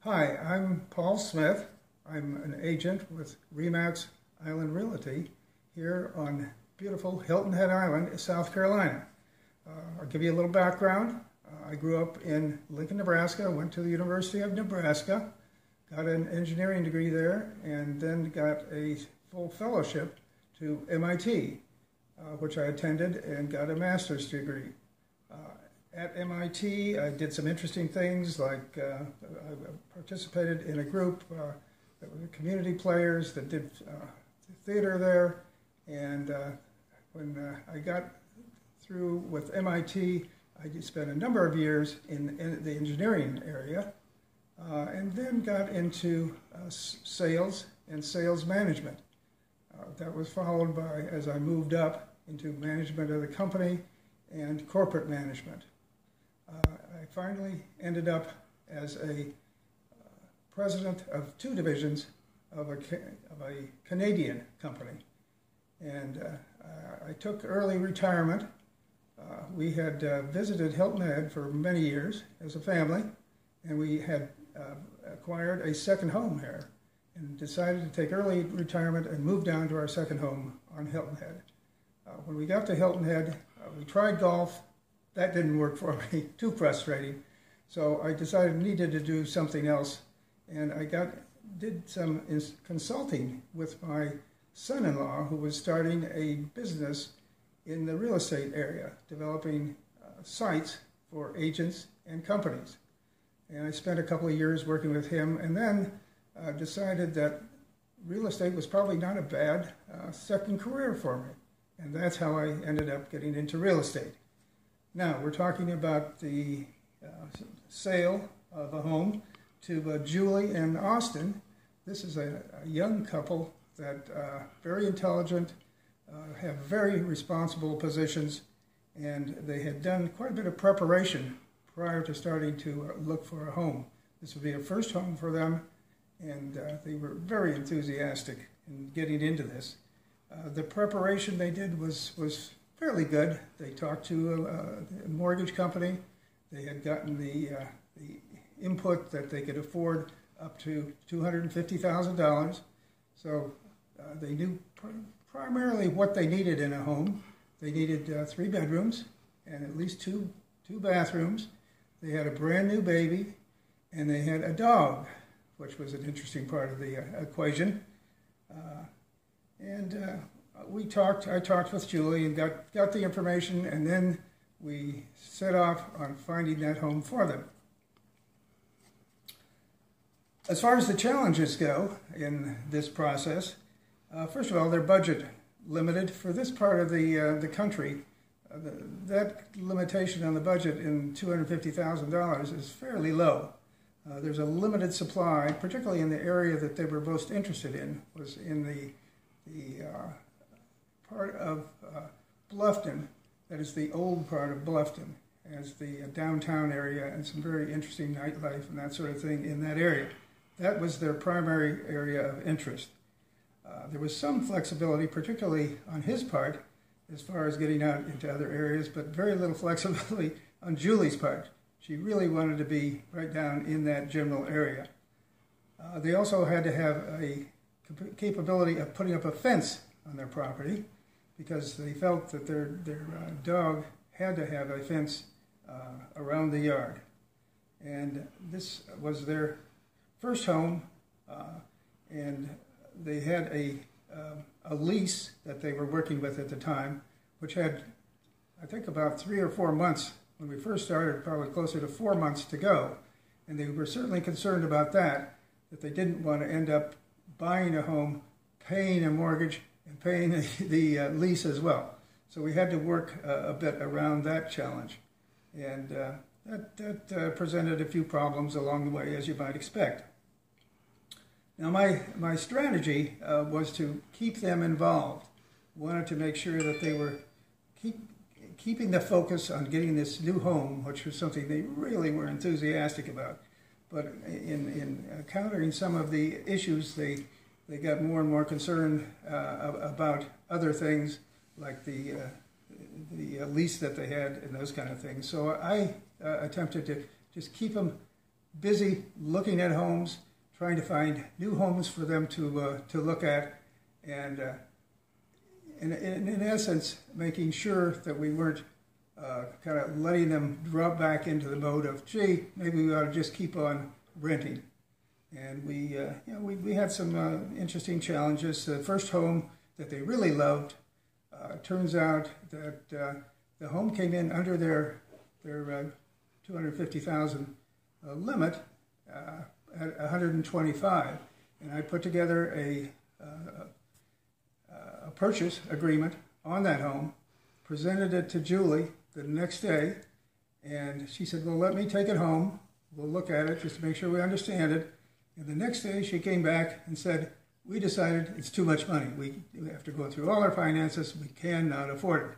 Hi, I'm Paul Smith. I'm an agent with Remax Island Realty here on beautiful Hilton Head Island, South Carolina. I'll give you a little background. I grew up in Lincoln, Nebraska, went to the University of Nebraska, got an engineering degree there, and then got a full fellowship to MIT, which I attended and got a master's degree. At MIT, I did some interesting things, like I participated in a group that were community players that did theater there. And when I got through with MIT, I did spend a number of years in the engineering area, and then got into sales and sales management. That was followed by, as I moved up, into management of the company and corporate management. I finally ended up as a president of two divisions of a Canadian company. And I took early retirement. We had visited Hilton Head for many years as a family, and we had acquired a second home here and decided to take early retirement and move down to our second home on Hilton Head. When we got to Hilton Head, we tried golf. That didn't work for me, too frustrating. So I decided I needed to do something else, and I did some consulting with my son-in-law, who was starting a business in the real estate area, developing sites for agents and companies. And I spent a couple of years working with him, and then decided that real estate was probably not a bad second career for me. And that's how I ended up getting into real estate. Now, we're talking about the sale of a home to Julie and Austin. This is a young couple that very intelligent, have very responsible positions, and they had done quite a bit of preparation prior to starting to look for a home. This would be a first home for them, and they were very enthusiastic in getting into this. The preparation they did was fairly good. They talked to a mortgage company. They had gotten the input that they could afford up to $250,000. So they knew primarily what they needed in a home. They needed 3 bedrooms and at least two bathrooms. They had a brand new baby, and they had a dog, which was an interesting part of the equation. I talked with Julie and got the information, and then we set off on finding that home for them. As far as the challenges go in this process, first of all, their budget limited. For this part of the country, that limitation on the budget in $250,000 is fairly low. There's a limited supply, particularly in the area that they were most interested in, was in the part of Bluffton, that is the old part of Bluffton, as the downtown area, and some very interesting nightlife and that sort of thing in that area. That was their primary area of interest. There was some flexibility, particularly on his part, as far as getting out into other areas, but very little flexibility on Julie's part. She really wanted to be right down in that general area. They also had to have a capability of putting up a fence on their property, because they felt that their dog had to have a fence around the yard. And this was their first home, and they had a lease that they were working with at the time, which had, I think, about 3 or 4 months. When we first started, probably closer to 4 months to go. And they were certainly concerned about that they didn't want to end up buying a home, paying a mortgage, and paying the lease as well. So we had to work a bit around that challenge. And that presented a few problems along the way, as you might expect. Now, my strategy was to keep them involved. Wanted to make sure that they were keeping the focus on getting this new home, which was something they really were enthusiastic about. But in encountering some of the issues, they got more and more concerned about other things, like the lease that they had and those kind of things. So I attempted to just keep them busy looking at homes, trying to find new homes for them to look at, and in essence, making sure that we weren't kind of letting them drop back into the mode of, gee, maybe we ought to just keep on renting. And we had some interesting challenges. The first home that they really loved, turns out that the home came in under their $250,000 limit at $125,000, and I put together a purchase agreement on that home, presented it to Julie the next day, and she said, well, let me take it home. We'll look at it just to make sure we understand it. And the next day she came back and said, we decided it's too much money. We have to go through all our finances. We cannot afford it.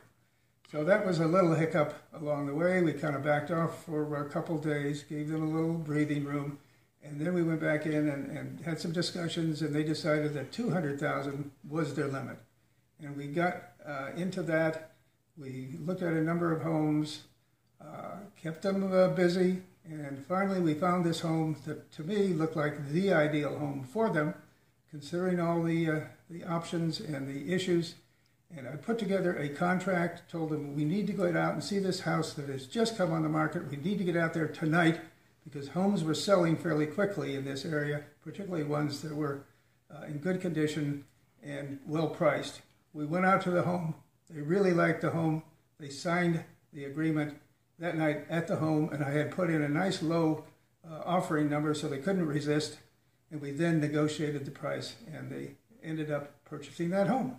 So that was a little hiccup along the way. We kind of backed off for a couple days, gave them a little breathing room, and then we went back in and had some discussions, and they decided that $200,000 was their limit. And we got into that. We looked at a number of homes, kept them busy, and finally we found this home that to me looked like the ideal home for them, considering all the options and the issues. And I put together a contract, told them we need to go out and see this house that has just come on the market. We need to get out there tonight because homes were selling fairly quickly in this area, particularly ones that were in good condition and well priced. We went out to the home. They really liked the home. They signed the agreement that night at the home, and I had put in a nice low offering number so they couldn't resist. And we then negotiated the price, and they ended up purchasing that home.